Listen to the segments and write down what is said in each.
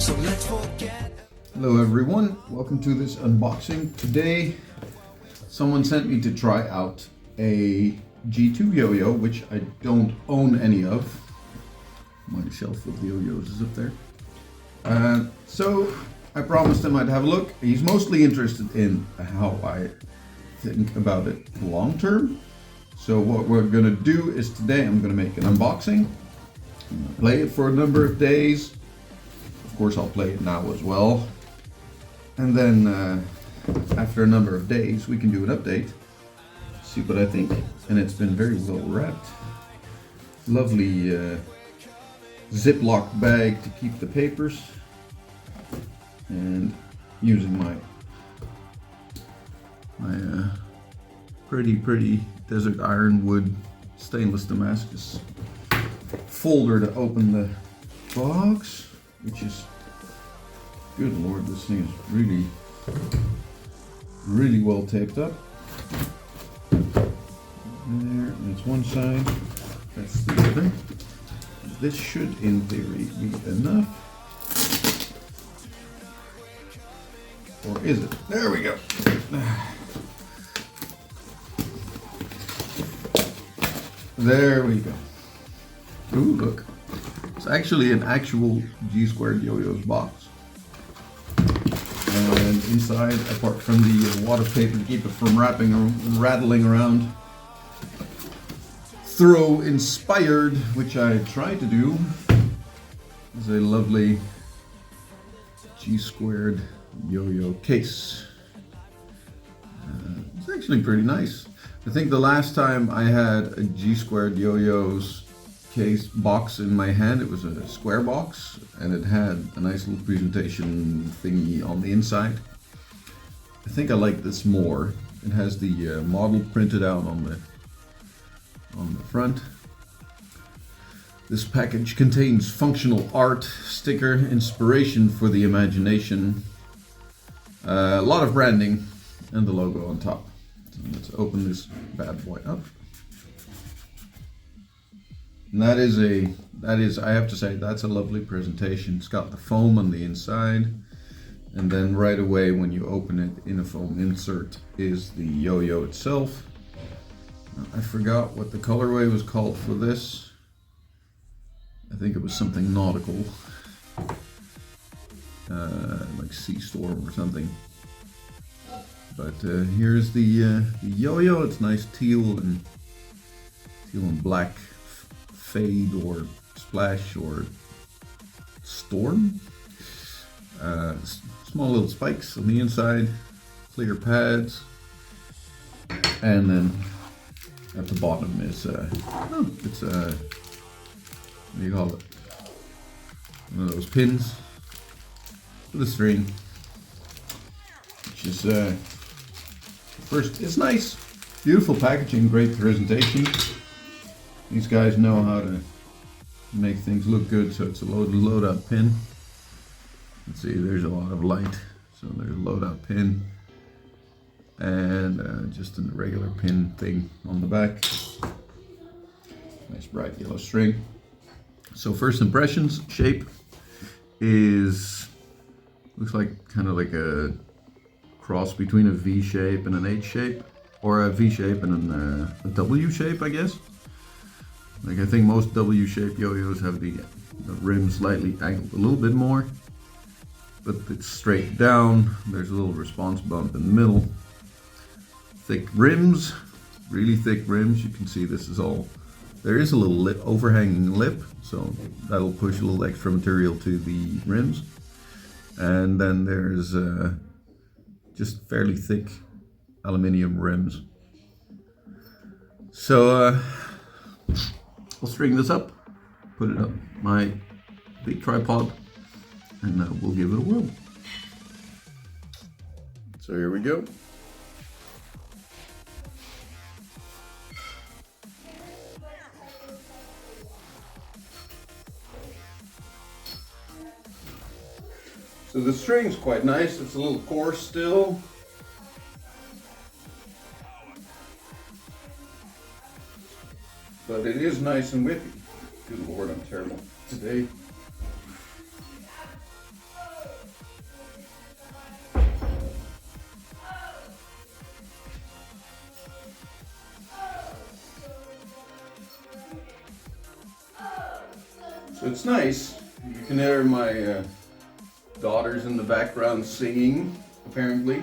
Hello everyone, welcome to this unboxing. Today someone sent me to try out a G² yo-yo, which I don't own any of. My shelf of yo-yos is up there. So I promised him I'd have a look. He's mostly interested in how I think about it long term. So what we're gonna do is today I'm gonna make an unboxing. I'm gonna play it for a number of days. Of course I'll play it now as well. And then after a number of days we can do an update. See what I think. And it's been very well wrapped. Lovely Ziploc bag to keep the papers. And using my pretty desert ironwood stainless Damascus folder to open the box, which is, good lord, this thing is really well taped up. There, that's one side, that's the other. This should in theory be enough. Or is it? There we go. There we go. Ooh, look. It's actually an actual G² yo-yo's box. And inside, apart from the water paper to keep it from rattling around, throw inspired, which I tried to do, is a lovely G² yo-yo case. It's actually pretty nice. I think the last time I had a G² yo-yo's case box in my hand, it was a square box and it had a nice little presentation thingy on the inside. I think I like this more. It has the model printed out on the front. This package contains functional art, sticker, inspiration for the imagination, a lot of branding, and the logo on top. So let's open this bad boy up. And that is, I have to say, that's a lovely presentation. It's got the foam on the inside, and then right away when you open it in a foam insert is the yo-yo itself. I forgot what the colorway was called for this. I think it was something nautical, like Sea Storm or something. But here's the yo-yo. It's nice teal and black fade or splash or storm. Small little spikes on the inside, clear pads, and then at the bottom is it's what do you call it? One of those pins for the string, which is first, it's nice, beautiful packaging, great presentation. These guys know how to make things look good, so it's a loadout pin. Let's see, there's a lot of light, so there's a loadout pin, and just a regular pin thing on the back. Nice bright yellow string. So first impressions, shape is, looks like kind of like a cross between a V shape and an H shape, or a V shape and a W shape, I guess. Like, I think most W-shaped yo-yos have the rim slightly angled a little bit more, but it's straight down. There's a little response bump in the middle. Thick rims, really thick rims. You can see this is all, there is a little lip, overhanging lip, so that'll push a little extra material to the rims. And then there's just fairly thick aluminium rims. So I'll string this up, put it up my big tripod, and we'll give it a whirl. So here we go. So the string's quite nice. It's a little coarse still. But it is nice and whippy. Good Lord, I'm terrible today. So it's nice. You can hear my daughters in the background singing, apparently.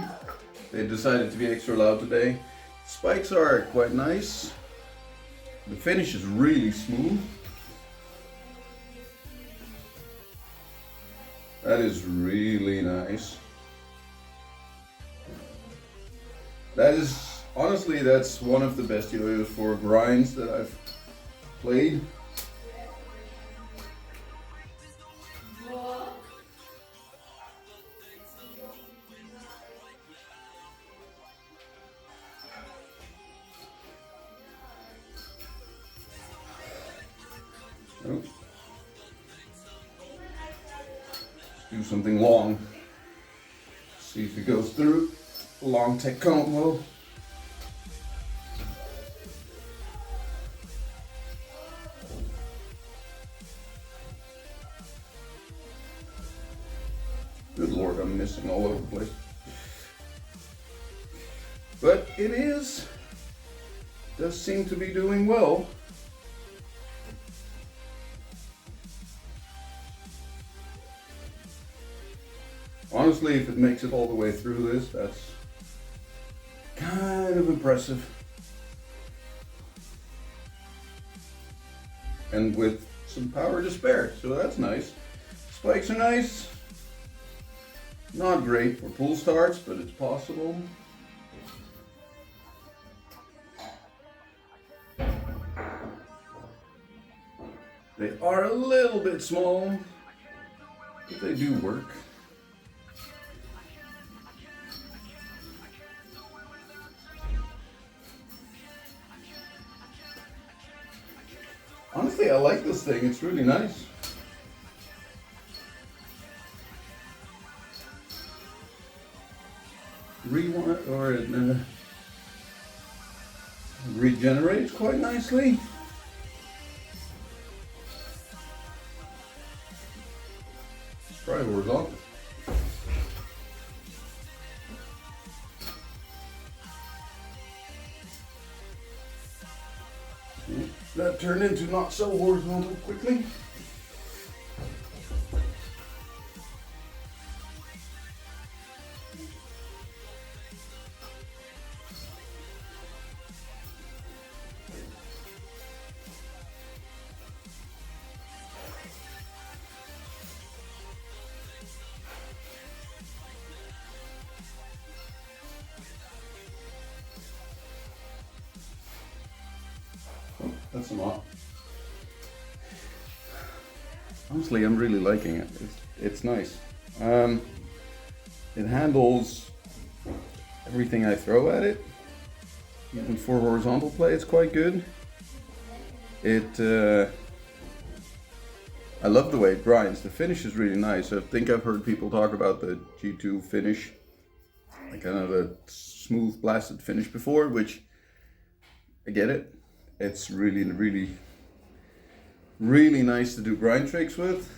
They decided to be extra loud today. Spikes are quite nice. The finish is really smooth. That is really nice. That is, honestly, that's one of the best yo-yos for grinds that I've played. Oh. Do something long. See if it goes through. Long tech combo. Good Lord, I'm missing all over the place. But it does seem to be doing well. Honestly, if it makes it all the way through this, that's kind of impressive. And with some power to spare, so that's nice. Spikes are nice. Not great for pull starts, but it's possible. They are a little bit small, but they do work. Honestly, I like this thing. It's really nice. Rewind or it regenerates quite nicely. Let's try horizontal. That turned into not so horizontal quickly. That's a lot. Honestly, I'm really liking it. It's nice. It handles everything I throw at it. Even for horizontal play, it's quite good. I love the way it grinds. The finish is really nice. I think I've heard people talk about the G² finish, like kind of a smooth blasted finish before, which I get it. It's really, really, really nice to do grind tricks with.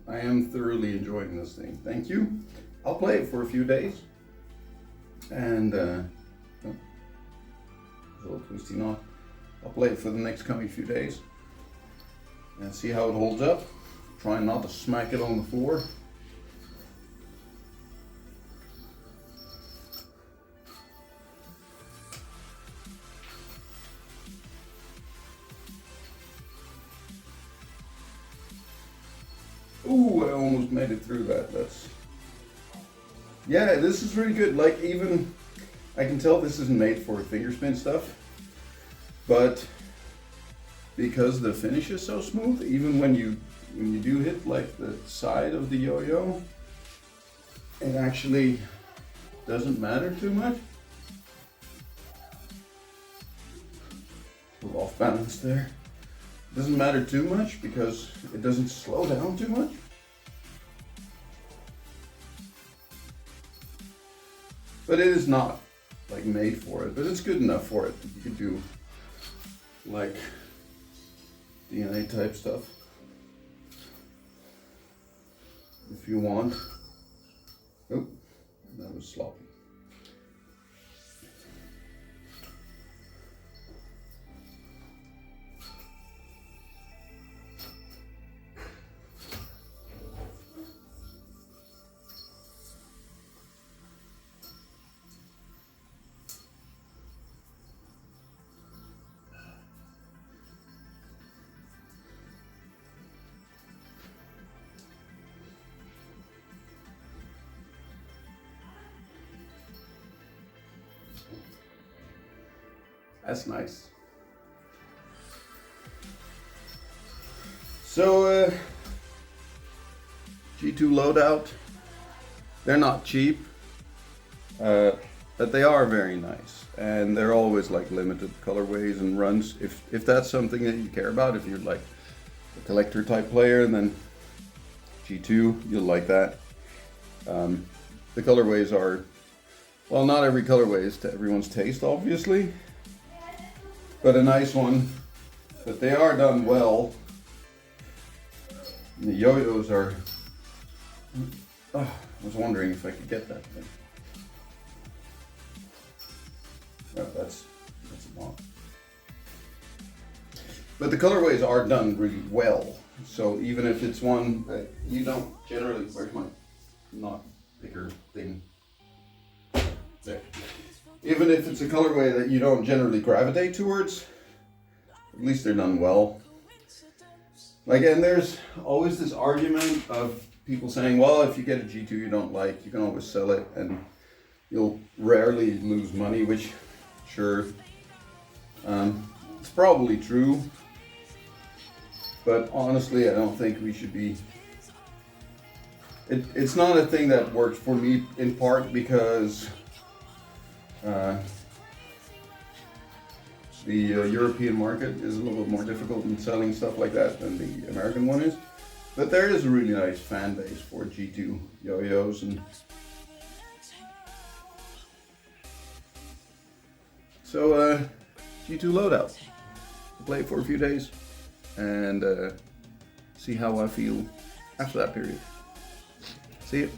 I am thoroughly enjoying this thing. Thank you. I'll play it for a few days. And twisty knot. I'll play it for the next coming few days and see how it holds up. Trying not to smack it on the floor. Ooh, I almost made it through that. Yeah, this is really good. Like, even I can tell this isn't made for finger spin stuff, but because the finish is so smooth, even when you do hit like the side of the yo-yo, it actually doesn't matter too much. A little off balance there. It doesn't matter too much because it doesn't slow down too much. But it is not like made for it, but it's good enough for it. You can do like DNA type stuff if you want. Oh, that was sloppy. That's nice. So, G² Loadout, they're not cheap, but they are very nice. And they're always like limited colorways and runs. If that's something that you care about, if you're like a collector type player, then G², you'll like that. The colorways are, well, not every colorway is to everyone's taste, obviously. But a nice one, but they are done well. And the yo-yos are, oh, I was wondering if I could get that thing. Oh, that's a lot. But the colorways are done really well. So even if it's one that you don't generally, where's my knot picker thing? There. Even if it's a colorway that you don't generally gravitate towards, at least they're done well. Like, and there's always this argument of people saying, well, if you get a G² you don't like, you can always sell it and you'll rarely lose money, which, sure, it's probably true. But honestly, I don't think we should be... It's not a thing that works for me, in part because the European market is a little bit more difficult in selling stuff like that than the American one is. But there is a really nice fan base for G² yo-yos, and so G² Loadout. I'll play it for a few days and see how I feel after that period. See you.